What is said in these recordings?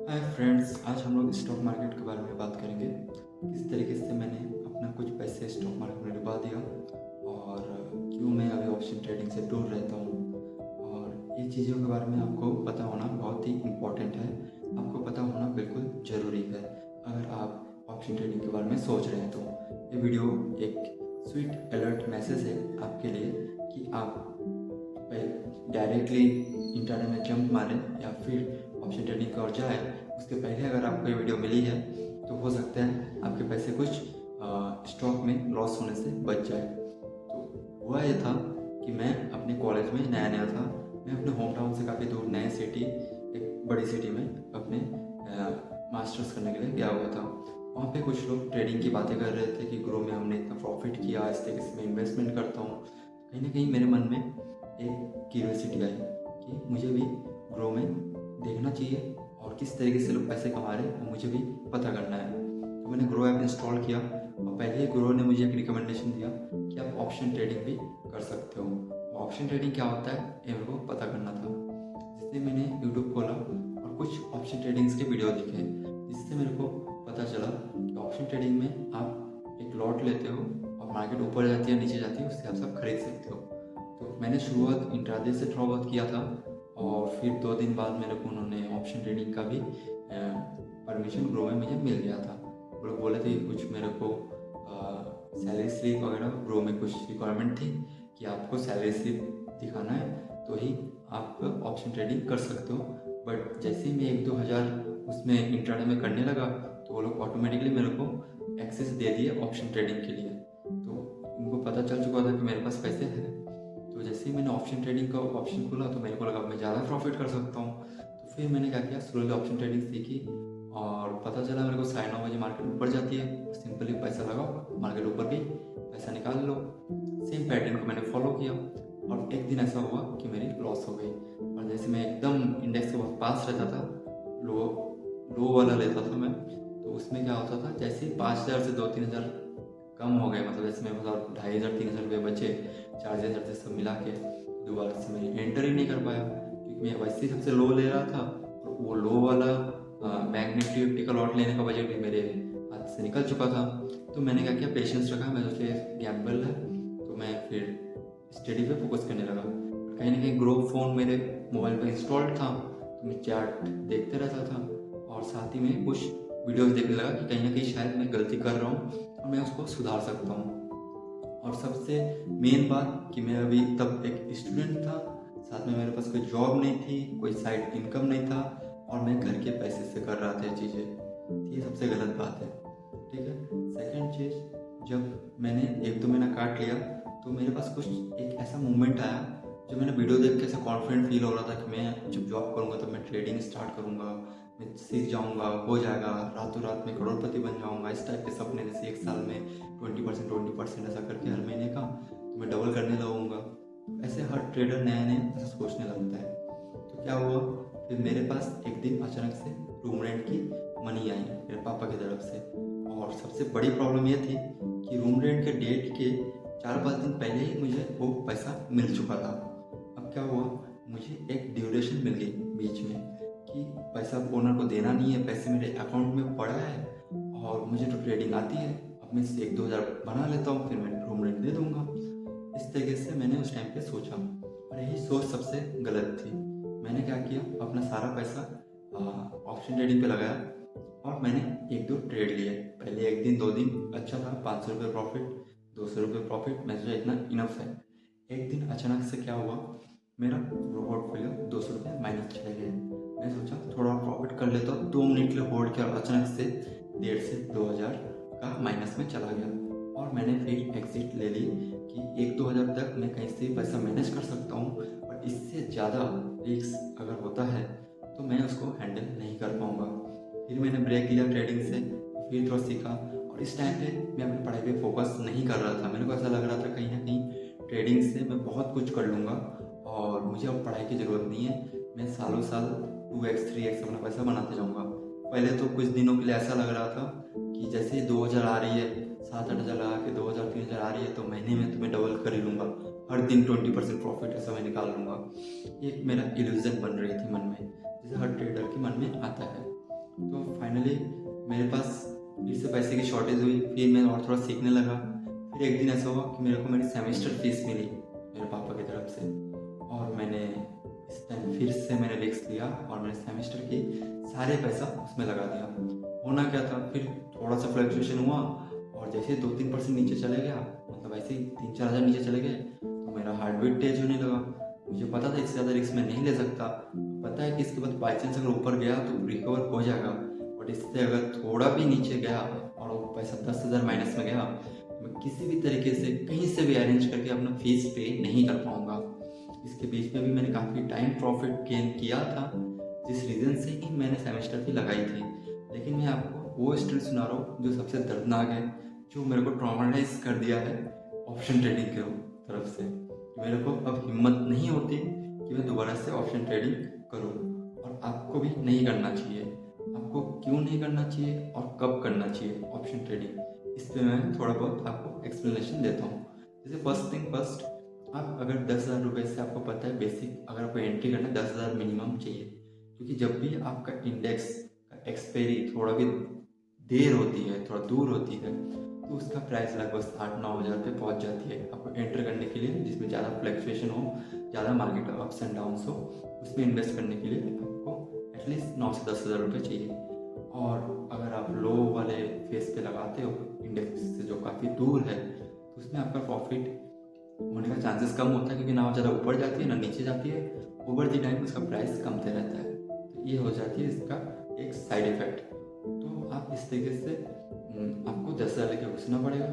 Hi friends, आज हम लोग स्टॉक मार्केट के बारे में बात करेंगे। किस तरीके से मैंने अपना कुछ पैसे स्टॉक मार्केट में डुबा दिया और क्यों मैं अभी ऑप्शन ट्रेडिंग से दूर रहता हूँ। और ये चीज़ों के बारे में आपको पता होना बहुत ही इम्पोर्टेंट है। आपको पता होना बिल्कुल ज़रूरी है अगर आप ऑप्शन ट्रेडिंग के बारे में सोच रहे हैं। तो ये वीडियो एक स्वीट अलर्ट मैसेज है आपके लिए कि आप डायरेक्टली इंटरनेट में जंप मारें या फिर ऑप्शन ट्रेडिंग की ओर जाए। उसके पहले अगर आपको ये वीडियो मिली है तो हो सकता है आपके पैसे कुछ स्टॉक में लॉस होने से बच जाए। तो हुआ ये था कि मैं अपने कॉलेज में नया नया था। मैं अपने होम टाउन से काफ़ी दूर नए सिटी, एक बड़ी सिटी में अपने मास्टर्स करने के लिए गया हुआ था। वहाँ पे कुछ लोग ट्रेडिंग की बातें कर रहे थे कि ग्रो में हमने इतना प्रॉफिट किया, इस तरीके से मैं इन्वेस्टमेंट करता हूँ। कहीं ना कहीं मेरे मन में एक क्यूरियोसिटी आई कि मुझे भी ग्रो में देखना चाहिए और किस तरीके से लोग पैसे कमा रहे हैं वो मुझे भी पता करना है। तो मैंने ग्रो ऐप इंस्टॉल किया और पहले ही ग्रो ने मुझे एक रिकमेंडेशन दिया कि आप ऑप्शन ट्रेडिंग भी कर सकते हो। ऑप्शन ट्रेडिंग क्या होता है ये मेरे को पता करना था, जिससे मैंने यूट्यूब खोला और कुछ ऑप्शन ट्रेडिंग्स के वीडियो देखे, जिससे मेरे को पता चला कि ऑप्शन ट्रेडिंग में आप एक लॉट लेते हो और मार्केट ऊपर जाती है नीचे जाती है उससे आप सब खरीद सकते हो। तो मैंने शुरुआत इंट्राडे से थोड़ा बहुत किया था और फिर 2 दिन बाद मेरे को उन्होंने ऑप्शन ट्रेडिंग का भी परमिशन ग्रो में मुझे मिल गया था। वो लोग बोले थे कुछ मेरे को सैलरी स्लिप वगैरह, ग्रो में कुछ रिक्वायरमेंट थी कि आपको सैलरी स्लिप दिखाना है तो ही आप ऑप्शन ट्रेडिंग कर सकते हो। बट जैसे ही मैं 1-2 हज़ार उसमें इंट्राडे में करने लगा तो वो लोग ऑटोमेटिकली मेरे को एक्सेस दे दिए ऑप्शन ट्रेडिंग के लिए। तो उनको पता चल चुका था कि मेरे पास पैसे हैं। तो जैसे ही मैंने ऑप्शन ट्रेडिंग का ऑप्शन खोला तो मेरे को लगा मैं ज़्यादा प्रॉफिट कर सकता हूँ। तो फिर मैंने क्या किया, स्लोली ऑप्शन ट्रेडिंग सीखी और पता चला मेरे को 9:30 बजे मार्केट ऊपर जाती है, सिंपली पैसा लगाओ, मार्केट ऊपर गई, पैसा निकाल लो। सेम पैटर्न को मैंने फॉलो किया और एक दिन ऐसा हुआ कि मेरी लॉस हो गई। और जैसे मैं एकदम इंडेक्स के बहुत पास रहता था, लो लो वाला लेता था मैं, तो उसमें क्या होता था जैसे ही 5,000 से 2-3 हज़ार कम हो गए, मतलब जैसे मेरे पास 2,500-3,000 रुपये बचे, चार्जेस चार्जेस सब मिला के, दोबारा से मैं एंटर ही नहीं कर पाया क्योंकि मैं वैसे ही सबसे लो ले रहा था और वो लो वाला बैंक निफ्टी का लॉट लेने का बजट भी मेरे हाथ से निकल चुका था। तो मैंने क्या किया, पेशेंस रखा। मैं सोचे गैम्बल है तो मैं फिर स्टडी पे फोकस करने लगा। कहीं ना कहीं ग्रो फोन मेरे मोबाइल पर इंस्टॉल्ड था तो मैं चार्ट देखते रहता था और साथ ही में कुछ वीडियोस देखने लगा कि कहीं ना कहीं शायद मैं गलती कर रहा हूँ और मैं उसको सुधार सकता हूँ। और सबसे मेन बात कि मैं अभी तब एक स्टूडेंट था, साथ में मेरे पास कोई जॉब नहीं थी, कोई साइड इनकम नहीं था और मैं घर के पैसे से कर रहा था ये चीज़ें। ये सबसे गलत बात है, ठीक है। सेकंड चीज़, जब मैंने 1-2 महीना काट लिया तो मेरे पास कुछ एक ऐसा मोमेंट आया जो मैंने वीडियो देख के ऐसा कॉन्फिडेंट फील हो रहा था कि मैं जब जॉब करूँगा तो मैं ट्रेडिंग स्टार्ट करूँगा, मैं सीख जाऊँगा, हो जाएगा, रातों रात में करोड़पति बन जाऊँगा, इस टाइप के सपने। जैसे 1 साल में 20% ऐसा करके हर महीने का तो मैं डबल करने लगूँगा। ऐसे हर ट्रेडर नया नया ऐसा सोचने लगता है। तो क्या हुआ, फिर मेरे पास एक दिन अचानक से रूम रेंट की मनी आई मेरे पापा की तरफ से। और सबसे बड़ी प्रॉब्लम ये थी कि रूम रेंट के डेट के 4-5 दिन पहले ही मुझे वो पैसा मिल चुका था। अब क्या हुआ, मुझे एक ड्यूरेशन मिल गई बीच में कि पैसा ओनर को देना नहीं है, पैसे मेरे अकाउंट में पड़ा है और मुझे तो ट्रेडिंग आती है, अब मैं इससे 1-2 हज़ार बना लेता हूँ, फिर मैं रूम रेंट दे दूँगा। इस तरीके से मैंने उस टाइम पे सोचा और यही सोच सबसे गलत थी। मैंने क्या किया, अपना सारा पैसा ऑप्शन ट्रेडिंग पे लगाया और मैंने 1-2 ट्रेड लिए। पहले 1 दिन 2 दिन अच्छा था, 500 रुपये प्रॉफिट, 200 रुपये प्रॉफिट, मैं सोचा इतना इनफ है। एक दिन अचानक से क्या हुआ, मेरा पोर्टफोलियो 200 रुपये माइनस चले गए। मैं सोचा थोड़ा प्रॉफिट कर लेता हूँ, 2 मिनट के लिए होल्ड किया और अचानक से 1,500 से 2,000 का माइनस में चला गया। और मैंने फिर एग्जिट ले ली कि 1-2 हज़ार तक मैं कहीं से पैसा मैनेज कर सकता हूँ, और इससे ज़्यादा रिस्क अगर होता है तो मैं उसको हैंडल नहीं कर पाऊँगा। फिर मैंने ब्रेक लिया ट्रेडिंग से, फिर थोड़ा सीखा और इस टाइम पे मैं अपनी पढ़ाई पे फोकस नहीं कर रहा था। मेरे को ऐसा लग रहा था कहीं ना कहीं ट्रेडिंग से मैं बहुत कुछ कर लूँगा और मुझे अब पढ़ाई की ज़रूरत नहीं है, मैं सालों साल 2x 3x अपना पैसा बनाते जाऊँगा। पहले तो कुछ दिनों के लिए ऐसा लग रहा था कि जैसे ही 2,000 आ रही है, 7-8 हज़ार लगा के 2,000-3,000 आ रही है तो महीने में तो मैं डबल कर ही लूँगा, हर दिन 20% प्रॉफिट ऐसा मैं निकाल लूँगा। एक मेरा इल्यूजन बन रही थी मन में, जैसे हर ट्रेडर के मन में आता है। फाइनली मेरे पास फिर से पैसे की शॉर्टेज हुई, फिर मैं और थोड़ा सीखने लगा। फिर एक दिन ऐसा हुआ कि मेरे को मेरी सेमेस्टर फीस मिली मेरे पापा की तरफ से, और मैंने इस टाइम फिर से मैंने रिस्क लिया और मैंने सेमेस्टर की सारे पैसा उसमें लगा दिया। होना क्या था, फिर थोड़ा सा फ्लक्चुएशन हुआ और जैसे 2-3% नीचे चले गया, मतलब ऐसे ही 3-4 हज़ार नीचे चले गए, तो मेरा हार्ट बीट तेज होने लगा। मुझे पता था इससे ज़्यादा रिस्क मैं नहीं ले सकता। पता है कि इसके बाद बाई चांस अगर ऊपर गया तो रिकवर हो जाएगा, बट इससे अगर थोड़ा भी नीचे गया और वो पैसा 10,000 माइनस में गया, मैं किसी भी तरीके से कहीं से भी अरेंज करके अपना फीस पे नहीं कर पाऊँगा। इसके बीच में भी मैंने काफ़ी टाइम प्रॉफिट गेन किया था, जिस रीज़न से ही मैंने सेमेस्टर फी लगाई थी। लेकिन मैं आपको वो स्टोरी सुना रहा हूँ जो सबसे दर्दनाक है, जो मेरे को ट्रॉमेटाइज कर दिया है ऑप्शन ट्रेडिंग की तरफ से। मेरे को अब हिम्मत नहीं होती कि मैं दोबारा से ऑप्शन ट्रेडिंग करूं, और आपको भी नहीं करना चाहिए। आपको क्यों नहीं करना चाहिए और कब करना चाहिए ऑप्शन ट्रेडिंग, इस पर मैं थोड़ा बहुत आपको एक्सप्लेनेशन देता हूँ। जैसे फर्स्ट थिंग फर्स्ट, आप अगर 10,000 रुपये से आपको पता है बेसिक अगर आपको एंट्री करना है 10,000 मिनिमम चाहिए, क्योंकि जब भी आपका इंडेक्स का एक्सपायरी थोड़ा भी देर होती है, थोड़ा दूर होती है, तो उसका प्राइस लगभग 8-9 हज़ार रुपये पहुँच जाती है आपको एंटर करने के लिए, जिसमें ज़्यादा फ्लक्चुएशन हो, ज़्यादा मार्केट अप्स एंड डाउन्स हो। उसमें इन्वेस्ट करने के लिए आपको एटलीस्ट 9 से 10 हज़ार रुपये चाहिए। और अगर आप लो वाले फेस पे लगाते हो इंडेक्स से जो काफ़ी दूर है, तो उसमें आपका प्रॉफिट होने का चांसेस कम होता है, क्योंकि ना ज़्यादा ऊपर जाती है ना नीचे जाती है, ओवर द टाइम उसका प्राइस कमते रहता है। तो ये हो जाती है इसका एक साइड इफेक्ट। तो आप इस तरीके से आपको 10,000 लेके घुसना पड़ेगा।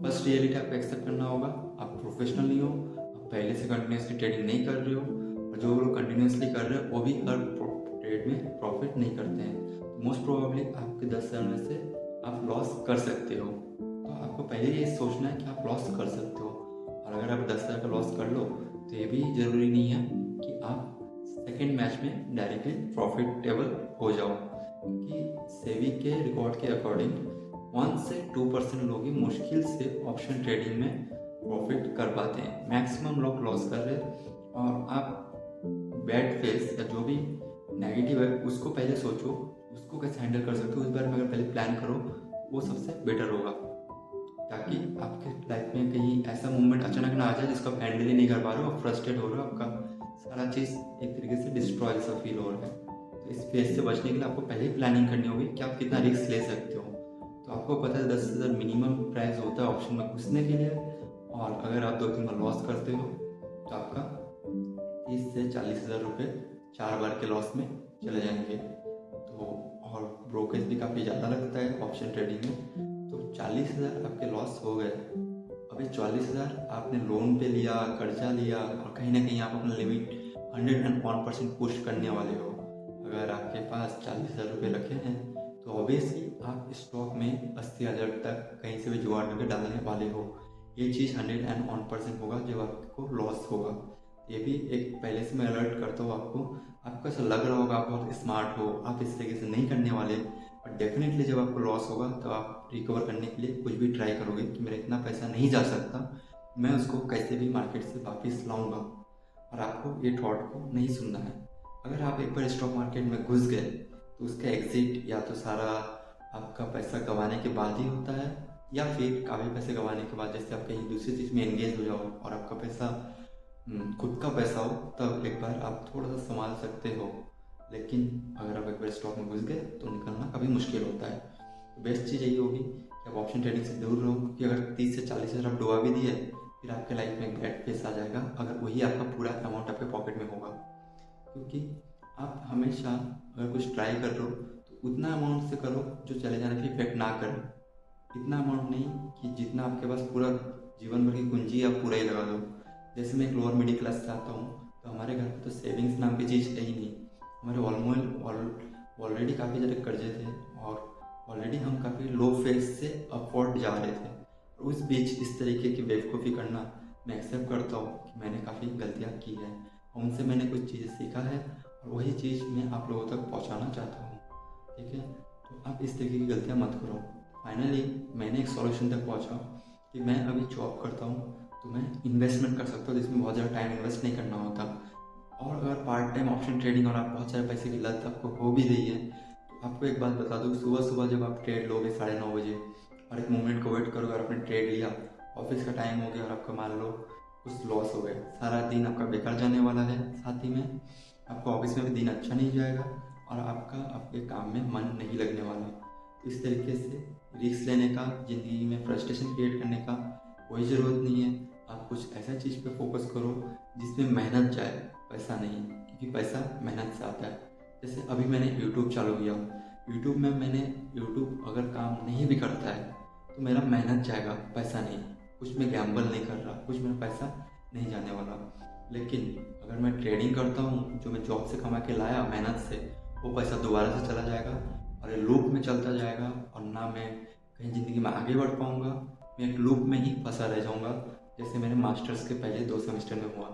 फर्स्ट रियलिटी आपको एक्सेप्ट करना होगा, आप प्रोफेशनल नहीं हो, आप पहले से कंटिन्यूसली ट्रेडिंग नहीं कर रहे हो, और जो लोग कंटिन्यूसली कर रहे हो वो भी हर ट्रेड में प्रॉफिट नहीं करते हैं। तो मोस्ट प्रोबेबली आपके 10,000 में से आप लॉस कर सकते हो। तो आपको पहले ये सोचना है कि आप लॉस कर सकते हो, और अगर आप 10,000 का लॉस कर लो तो ये भी ज़रूरी नहीं है कि आप सेकेंड मैच में डायरेक्टली प्रॉफिटेबल हो जाओ, क्योंकि सेबी के रिकॉर्ड के अकॉर्डिंग 1 से 2% लोग ही मुश्किल से ऑप्शन ट्रेडिंग में प्रॉफिट कर पाते हैं, मैक्सिमम लोग लॉस कर रहे हैं। और आप बैड फेस या जो भी नेगेटिव है उसको पहले सोचो, उसको कैसे हैंडल कर सकते हो, उस बारे में अगर पहले प्लान करो वो सबसे बेटर होगा, ताकि आपके लाइफ में कहीं ऐसा मोमेंट अचानक ना आ जाए जिसको आप हैंडल ही नहीं कर पा रहे हो, आप फ्रस्ट्रेट हो रहे हो, आपका सारा चीज़ एक तरीके से डिस्ट्रॉय सा फील हो रहा है। तो इस फेज से बचने के लिए आपको पहले ही प्लानिंग करनी होगी कि आप कितना रिस्क ले सकते हो। तो आपको पता है 10,000 मिनिमम प्राइस होता है ऑप्शन में घुसने के लिए, और अगर आप 2-3 बार लॉस करते हो तो आपका 30 से 40,000 रुपये 4 बार के लॉस में चले जाएंगे। तो और ब्रोकेज भी काफ़ी ज़्यादा लगता है ऑप्शन ट्रेडिंग में। तो 40,000 आपके लॉस हो गए। अभी 40,000 आपने लोन पे लिया, कर्जा लिया, और कहीं ना कहीं आप अपना लिमिट 101% पुश करने वाले हो। अगर आपके पास 40,000 रुपये रखे हैं तो ऑब्वियसली आप स्टॉक में 80,000 तक कहीं से भी जुगाड़ करके डालने वाले हो। ये चीज़ 101% होगा जब आपको लॉस होगा। ये भी एक पहले से मैं अलर्ट करता हूँ आपको ऐसा लग रहा होगा आप बहुत स्मार्ट हो, आप इस तरीके से नहीं करने वाले, बट डेफिनेटली जब आपको लॉस होगा तो आप रिकवर करने के लिए कुछ भी ट्राई करोगे कि मेरा इतना पैसा नहीं जा सकता, मैं उसको कैसे भी मार्केट से वापस लाऊंगा। और आपको ये थॉट को नहीं सुनना है। अगर आप एक बार स्टॉक मार्केट में घुस गए तो उसका एग्जिट या तो सारा आपका पैसा गंवाने के बाद ही होता है, या फिर काफ़ी पैसे गंवाने के बाद, जैसे आप कहीं दूसरी चीज़ में एंगेज हो जाओ और आपका पैसा खुद का पैसा हो, तब एक बार आप थोड़ा सा संभाल सकते हो। लेकिन अगर आप एक बार स्टॉक में घुस गए तो निकलना काफ़ी मुश्किल होता है। तो बेस्ट चीज़ यही होगी कि आप ऑप्शन ट्रेडिंग से दूर रहो, क्योंकि अगर 30 से 40,000 आप डुबा भी दिए फिर आपके लाइफ में एक बैड फेस आ जाएगा अगर वही आपका पूरा अमाउंट आपके पॉकेट में होगा। क्योंकि आप हमेशा अगर कुछ ट्राई कर रहे हो तो उतना अमाउंट से करो जो चले जाने पे इफेक्ट ना करे। इतना अमाउंट नहीं कि जितना आपके पास पूरा जीवन भर की कुंजी आप पूरा ही लगा दो। जैसे मैं एक लोअर मिडिल क्लास से आता हूँ, तो हमारे घर पे तो सेविंग्स नाम की चीज़ है ही नहीं। हमारे ऑलरेडी काफ़ी ज़्यादा कर्जे थे, और ऑलरेडी हम काफ़ी लो फेज से अपवर्ड जा रहे थे। और उस बीच इस तरीके की बेवकूफ़ी करना मैं एक्सेप्ट करता हूँ कि मैंने काफ़ी गलतियाँ की हैं, और उनसे मैंने कुछ चीज़ें सीखा है, और वही चीज़ मैं आप लोगों तक पहुँचाना चाहता हूँ। ठीक है, तो आप इस तरीके की गलतियाँ मत करो। फाइनली मैंने एक सॉल्यूशन तक पहुँचा कि मैं अभी जॉब करता हूँ, तो मैं इन्वेस्टमेंट कर सकता हूँ जिसमें बहुत ज़्यादा टाइम इन्वेस्ट नहीं करना होता। और अगर पार्ट टाइम ऑप्शन ट्रेडिंग और आप बहुत सारे पैसे की लत आपको हो भी रही है, तो आपको एक बात बता दूँ, सुबह सुबह जब आप ट्रेड लोगे 9:30 बजे और एक मोमेंट को वेट करोगे और आपने ट्रेड लिया, ऑफिस का टाइम हो गया और आपका मान लो कुछ लॉस हो गया, सारा दिन आपका बेकार जाने वाला है। साथ ही में आपका ऑफिस में भी दिन अच्छा नहीं जाएगा और आपका आपके काम में मन नहीं लगने वाला। तो इस तरीके से रिस्क लेने का, ज़िंदगी में फ्रस्ट्रेशन क्रिएट करने का कोई ज़रूरत नहीं है। आप कुछ ऐसा चीज़ पे फोकस करो जिसमें मेहनत जाए, पैसा नहीं, क्योंकि पैसा मेहनत से आता है। जैसे अभी मैंने यूट्यूब चालू किया, यूट्यूब में मैंने यूट्यूब अगर काम नहीं भी करता है तो मेरा मेहनत जाएगा, पैसा नहीं। कुछ मैं गैम्बल नहीं कर रहा, कुछ मेरा पैसा नहीं जाने वाला। लेकिन अगर मैं ट्रेडिंग करता हूँ, जो मैं जॉब से कमा के लाया मेहनत से, वो पैसा दोबारा से चला जाएगा और ये लूप में चलता जाएगा और ना मैं कहीं ज़िंदगी में आगे बढ़ पाऊँगा। मैं एक लूप में ही फंसा रह जाऊँगा, जैसे मेरे मास्टर्स के पहले 2 सेमेस्टर में हुआ।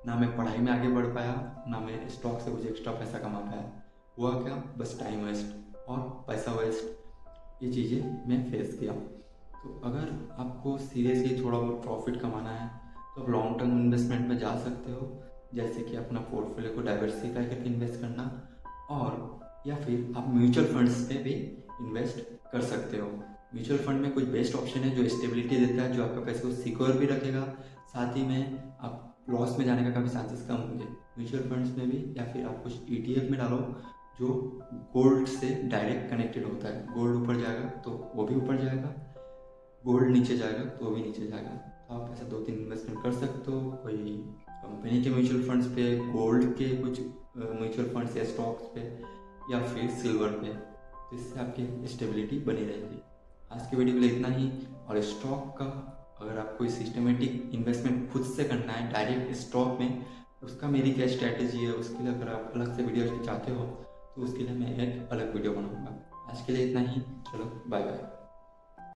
ना मैं पढ़ाई में आगे बढ़ पाया, ना मैं स्टॉक से कुछ एक्स्ट्रा पैसा कमा पाया। हुआ क्या, बस टाइम वेस्ट और पैसा वेस्ट, ये चीज़ें मैं फेस किया। तो अगर आपको सीरियसली थोड़ा बहुत प्रॉफिट कमाना है तो आप लॉन्ग टर्म इन्वेस्टमेंट में जा सकते हो, जैसे कि अपना पोर्टफोलियो को डाइवर्सिफाई करके इन्वेस्ट करना, और या फिर आप म्यूचुअल फंड्स पे भी इन्वेस्ट कर सकते हो। म्यूचुअल फंड में कुछ बेस्ट ऑप्शन है जो स्टेबिलिटी देता है, जो आपका पैसे को सिक्योर भी रखेगा, साथ ही में आप लॉस में जाने का काफ़ी चांसेस कम होंगे म्यूचुअल फंड्स में भी। या फिर आप कुछ ETF में डालो जो गोल्ड से डायरेक्ट कनेक्टेड होता है। गोल्ड ऊपर जाएगा तो वो भी ऊपर जाएगा, गोल्ड नीचे जाएगा तो वो भी नीचे जाएगा। तो आप ऐसा 2-3 इन्वेस्टमेंट कर सकते हो, कोई कंपनी के म्यूचुअल फंड्स पे, गोल्ड के कुछ म्यूचुअल फंड्स या स्टॉक्स पे, या फिर सिल्वर पे, जिससे आपकी स्टेबिलिटी बनी रहेगी। आज की वीडियो के लिए इतना ही। और स्टॉक का अगर आप कोई सिस्टमेटिक इन्वेस्टमेंट खुद से करना है डायरेक्ट स्टॉक में, उसका मेरी क्या स्ट्रैटेजी है, उसके लिए अगर आप अलग से वीडियो चाहते हो तो उसके लिए मैं एक अलग वीडियो बनाऊंगा। आज के लिए इतना ही, चलो बाय बाय।